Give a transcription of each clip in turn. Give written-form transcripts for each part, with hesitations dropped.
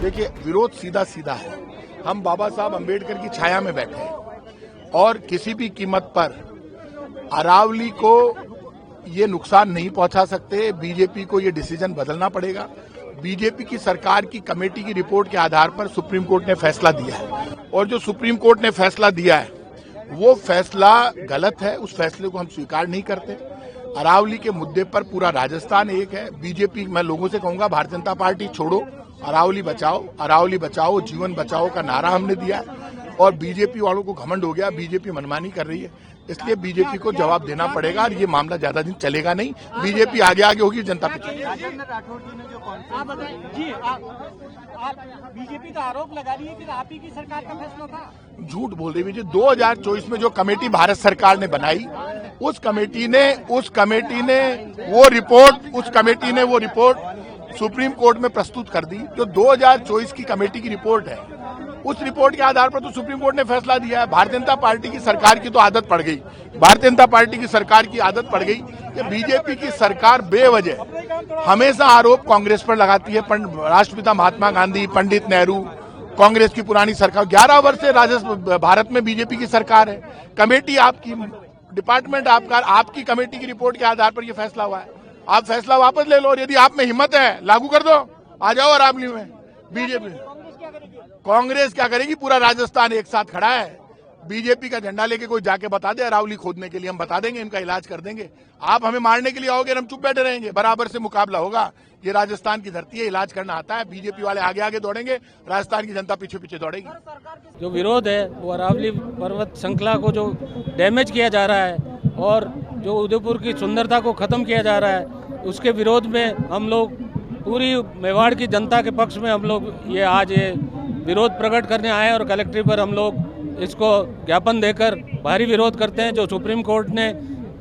देखिए, विरोध सीधा सीधा है। हम बाबा साहब अंबेडकर की छाया में बैठे हैं और किसी भी कीमत पर अरावली को ये नुकसान नहीं पहुंचा सकते। बीजेपी को ये डिसीजन बदलना पड़ेगा। बीजेपी की सरकार की कमेटी की रिपोर्ट के आधार पर सुप्रीम कोर्ट ने फैसला दिया है और जो सुप्रीम कोर्ट ने फैसला दिया है वो फैसला गलत है। उस फैसले को हम स्वीकार नहीं करते। अरावली के मुद्दे पर पूरा राजस्थान एक है। बीजेपी, मैं लोगों से कहूंगा, भारतीय जनता पार्टी छोड़ो, अरावली बचाओ, जीवन बचाओ का नारा हमने दिया है और बीजेपी वालों को घमंड हो गया। बीजेपी मनमानी कर रही है, इसलिए बीजेपी को जवाब देना पड़ेगा और ये मामला ज्यादा दिन चलेगा नहीं। बीजेपी आगे होगी, जनता पीछे। बीजेपी का आरोप लगा रही है कि आप ही की सरकार का फैसला था। झूठ बोल रही है। 2024 में जो कमेटी भारत सरकार ने बनाई, उस कमेटी ने वो रिपोर्ट सुप्रीम कोर्ट में प्रस्तुत कर दी। जो 2024 की कमेटी की रिपोर्ट है, उस रिपोर्ट के आधार पर तो सुप्रीम कोर्ट ने फैसला दिया है। भारतीय जनता पार्टी की सरकार की तो आदत पड़ गई, भारतीय जनता पार्टी की सरकार की आदत पड़ गई कि बीजेपी की सरकार बेवजह हमेशा आरोप कांग्रेस पर लगाती है। राष्ट्रपिता महात्मा गांधी, पंडित नेहरू, कांग्रेस की पुरानी सरकार, 11 वर्ष से भारत में बीजेपी की सरकार है। कमेटी आपकी, डिपार्टमेंट आपकी कमेटी की रिपोर्ट के आधार पर यह फैसला हुआ है। आप फैसला वापस ले लो और यदि आप में हिम्मत है लागू कर दो, आ जाओ अरावली में। बीजेपी, कांग्रेस क्या करेगी? पूरा राजस्थान एक साथ खड़ा है। बीजेपी का झंडा लेके कोई जाके बता दे अरावली खोदने के लिए, हम बता देंगे, इनका इलाज कर देंगे। आप हमें मारने के लिए आओगे और हम चुप बैठे रहेंगे? बराबर से मुकाबला होगा। ये राजस्थान की धरती है, इलाज करना आता है। बीजेपी वाले आगे दौड़ेंगे, राजस्थान की जनता पीछे दौड़ेगी। जो विरोध है वो अरावली पर्वत श्रृंखला को जो डैमेज किया जा रहा है और जो उदयपुर की सुंदरता को खत्म किया जा रहा है, उसके विरोध में हम लोग पूरी मेवाड़ की जनता के पक्ष में हम लोग आज ये विरोध प्रकट करने आए और कलेक्ट्रेट पर हम लोग इसको ज्ञापन देकर भारी विरोध करते हैं। जो सुप्रीम कोर्ट ने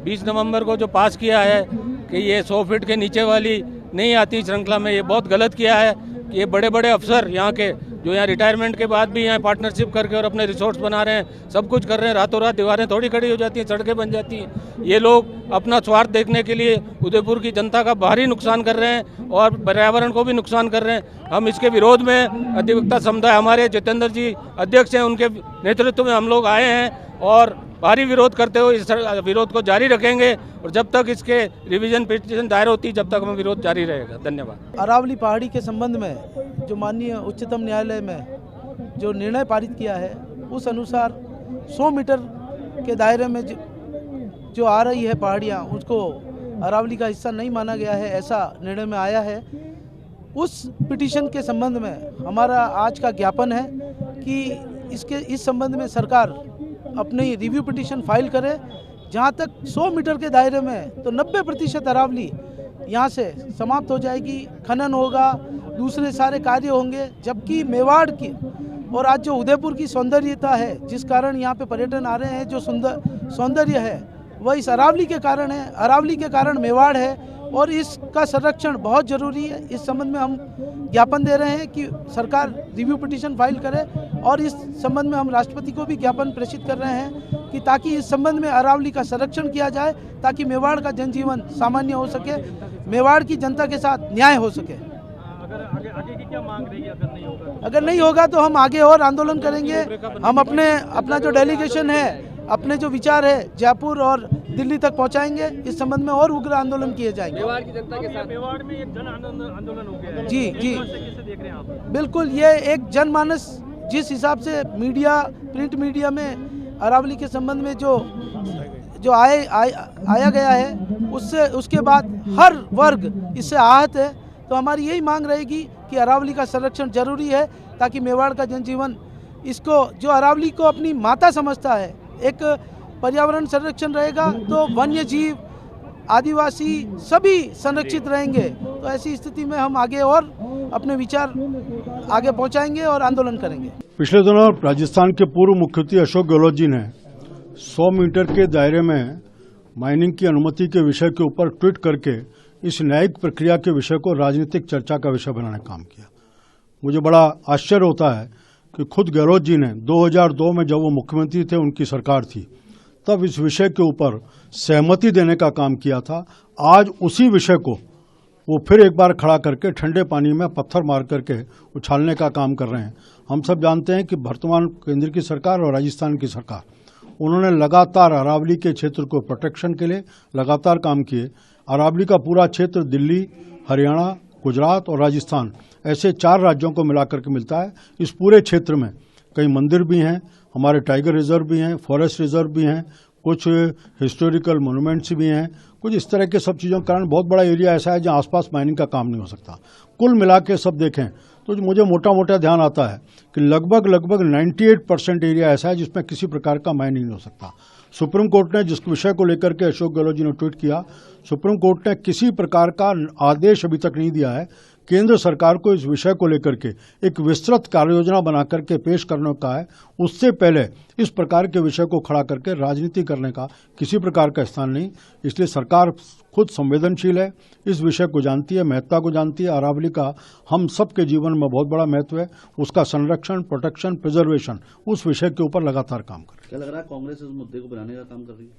20 नवंबर को जो पास किया है कि ये 100 फीट के नीचे वाली नहीं आती श्रृंखला में, ये बहुत गलत किया है कि ये बड़े बड़े अफसर यहाँ के जो यहाँ रिटायरमेंट के बाद भी यहाँ पार्टनरशिप करके और अपने रिसोर्स बना रहे हैं, सब कुछ कर रहे हैं। रातों रात दीवारें थोड़ी खड़ी हो जाती हैं, सड़कें बन जाती हैं। ये लोग अपना स्वार्थ देखने के लिए उदयपुर की जनता का भारी नुकसान कर रहे हैं और पर्यावरण को भी नुकसान कर रहे हैं। हम इसके विरोध में अधिवक्ता समुदाय, हमारे जितेंद्र जी अध्यक्ष हैं, उनके नेतृत्व में हम लोग आए हैं और भारी विरोध करते हुए इस विरोध को जारी रखेंगे और जब तक इसके रिवीजन पिटीशन दायर होती है, जब तक हमें विरोध जारी रहेगा। धन्यवाद। अरावली पहाड़ी के संबंध में जो माननीय उच्चतम न्यायालय में जो निर्णय पारित किया है, उस अनुसार 100 मीटर के दायरे में जो आ रही है पहाड़ियाँ, उसको अरावली का हिस्सा नहीं माना गया है, ऐसा निर्णय में आया है। उस पिटीशन के संबंध में हमारा आज का ज्ञापन है कि इस संबंध में सरकार अपनी रिव्यू पिटीशन फाइल करे। जहाँ तक 100 मीटर के दायरे में तो 90% अरावली यहाँ से समाप्त हो जाएगी, खनन होगा, दूसरे सारे कार्य होंगे। जबकि मेवाड़ की और आज जो उदयपुर की सौंदर्यता है, जिस कारण यहाँ पे पर्यटन आ रहे हैं, जो सौंदर्य है वह इस अरावली के कारण है। अरावली के कारण मेवाड़ है और इसका संरक्षण बहुत जरूरी है। इस संबंध में हम ज्ञापन दे रहे हैं कि सरकार रिव्यू पिटीशन फाइल करे और इस संबंध में हम राष्ट्रपति को भी ज्ञापन प्रेषित कर रहे हैं कि ताकि इस संबंध में अरावली का संरक्षण किया जाए, ताकि मेवाड़ का जनजीवन सामान्य हो सके, मेवाड़ की जनता के साथ न्याय हो सके। आगे की क्या मांग रही है? अगर नहीं होगा तो हम आगे और आंदोलन करेंगे। हम अपना जो डेलीगेशन है, अपने जो विचार है, जयपुर और दिल्ली तक पहुंचाएंगे। इस संबंध में और उग्र आंदोलन किए जाएंगे। मेवाड़ की जनता के साथ मेवाड़ में एक जन आंदोलन हो गया है। जी कैसे देख रहे हैं आप? बिल्कुल, ये एक जनमानस जिस हिसाब से मीडिया, प्रिंट मीडिया में अरावली के संबंध में जो आया गया है, उसके बाद हर वर्ग इससे आहत है। तो हमारी यही मांग रहेगी कि अरावली का संरक्षण जरूरी है, ताकि मेवाड़ का जनजीवन, इसको जो अरावली को अपनी माता समझता है, एक पर्यावरण संरक्षण रहेगा तो वन्य जीव, आदिवासी सभी संरक्षित रहेंगे। तो ऐसी स्थिति में हम आगे और अपने विचार आगे पहुंचाएंगे और आंदोलन करेंगे। पिछले दिनों राजस्थान के पूर्व मुख्यमंत्री अशोक गहलोत जी ने 100 मीटर के दायरे में माइनिंग की अनुमति के विषय के ऊपर ट्वीट करके इस न्यायिक प्रक्रिया के विषय को राजनीतिक चर्चा का विषय बनाने का काम किया। मुझे बड़ा आश्चर्य होता है कि खुद गहलोत जी ने 2002 में जब वो मुख्यमंत्री थे, उनकी सरकार थी, तब इस विषय के ऊपर सहमति देने का काम किया था। आज उसी विषय को वो फिर एक बार खड़ा करके ठंडे पानी में पत्थर मार करके उछालने का काम कर रहे हैं। हम सब जानते हैं कि वर्तमान केंद्र की सरकार और राजस्थान की सरकार, उन्होंने लगातार अरावली के क्षेत्र को प्रोटेक्शन के लिए लगातार काम किए। अरावली का पूरा क्षेत्र दिल्ली, हरियाणा, गुजरात और राजस्थान, ऐसे 4 राज्यों को मिलाकर के मिलता है। इस पूरे क्षेत्र में कई मंदिर भी हैं, हमारे टाइगर रिजर्व भी हैं, फॉरेस्ट रिजर्व भी हैं, कुछ हिस्टोरिकल मोनूमेंट्स भी हैं, कुछ इस तरह के सब चीज़ों के कारण बहुत बड़ा एरिया ऐसा है जहाँ आसपास माइनिंग का काम नहीं हो सकता। कुल मिला के सब देखें तो मुझे मोटा मोटा ध्यान आता है कि लगभग 98% एरिया ऐसा है जिसमें किसी प्रकार का माइनिंग नहीं हो सकता। सुप्रीम कोर्ट ने जिस विषय को लेकर के अशोक गहलोत जी ने ट्वीट किया, सुप्रीम कोर्ट ने किसी प्रकार का आदेश अभी तक नहीं दिया है। केंद्र सरकार को इस विषय को लेकर के एक विस्तृत कार्ययोजना बना करके पेश करने का है। उससे पहले इस प्रकार के विषय को खड़ा करके राजनीति करने का किसी प्रकार का स्थान नहीं। इसलिए सरकार खुद संवेदनशील है, इस विषय को जानती है, महत्ता को जानती है। अरावली का हम सबके जीवन में बहुत बड़ा महत्व है, उसका संरक्षण, प्रोटेक्शन, प्रिजर्वेशन, उस विषय के ऊपर लगातार काम कर रही है। क्या लग रहा है कांग्रेस इस मुद्दे को बनाने का काम कर रही है?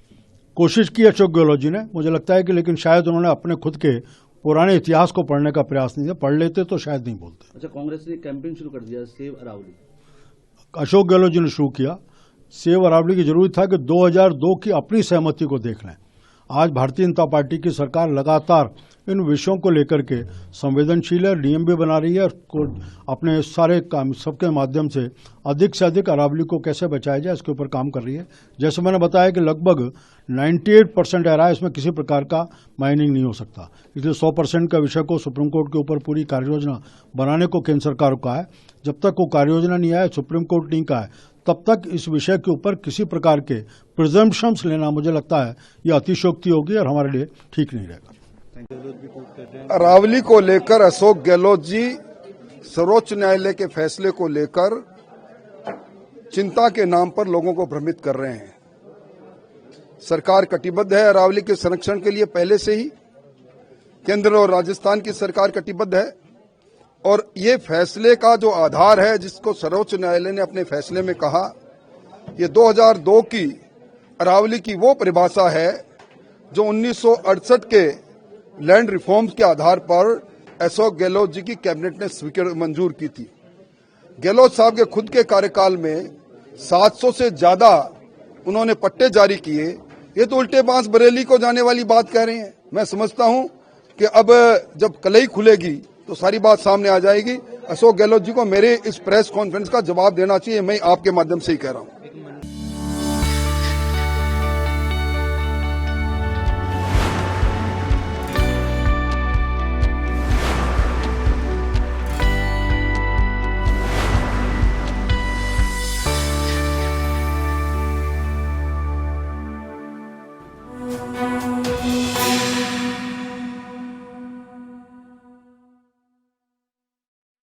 कोशिश की अशोक गहलोत जी ने, मुझे लगता है कि लेकिन शायद उन्होंने अपने खुद के पुराने इतिहास को पढ़ने का प्रयास नहीं किया। पढ़ लेते तो शायद नहीं बोलते। अच्छा, कांग्रेस ने कैंपेन शुरू कर दिया सेव अरावली। अशोक गहलोत जी ने शुरू किया। सेव अरावली की जरूरत था कि 2002 की अपनी सहमति को देख लें। आज भारतीय जनता पार्टी की सरकार लगातार इन विषयों को लेकर के संवेदनशील है, नियम भी बना रही है और अपने सारे काम सबके माध्यम से अधिक अरावली को कैसे बचाया जाए इसके ऊपर काम कर रही है। जैसे मैंने बताया कि लगभग 98% एरा इसमें किसी प्रकार का माइनिंग नहीं हो सकता। इसलिए 100% का विषय को सुप्रीम कोर्ट के ऊपर पूरी कार्ययोजना बनाने को केंद्र सरकार को कहा है। जब तक वो कार्ययोजना नहीं आए, सुप्रीम कोर्ट नहीं कहा है, तब तक इस विषय के ऊपर किसी प्रकार के प्रिजम्पशंस लेना मुझे लगता है ये अतिशयोक्ति होगी और हमारे लिए ठीक नहीं रहेगा। अरावली को लेकर अशोक गहलोत जी सर्वोच्च न्यायालय के फैसले को लेकर चिंता के नाम पर लोगों को भ्रमित कर रहे हैं। सरकार कटिबद्ध है अरावली के संरक्षण के लिए, पहले से ही केंद्र और राजस्थान की सरकार कटिबद्ध है। और ये फैसले का जो आधार है, जिसको सर्वोच्च न्यायालय ने अपने फैसले में कहा, ये 2002 की अरावली की वो परिभाषा है जो 1968 के लैंड रिफॉर्म्स के आधार पर अशोक गहलोत जी की कैबिनेट ने मंजूर की थी। गहलोत साहब के खुद के कार्यकाल में 700 से ज्यादा उन्होंने पट्टे जारी किए। ये तो उल्टे बांस बरेली को जाने वाली बात कह रहे हैं। मैं समझता हूं कि अब जब कलई खुलेगी तो सारी बात सामने आ जाएगी। अशोक गहलोत जी को मेरे इस प्रेस कॉन्फ्रेंस का जवाब देना चाहिए, मैं आपके माध्यम से ही कह रहा हूं।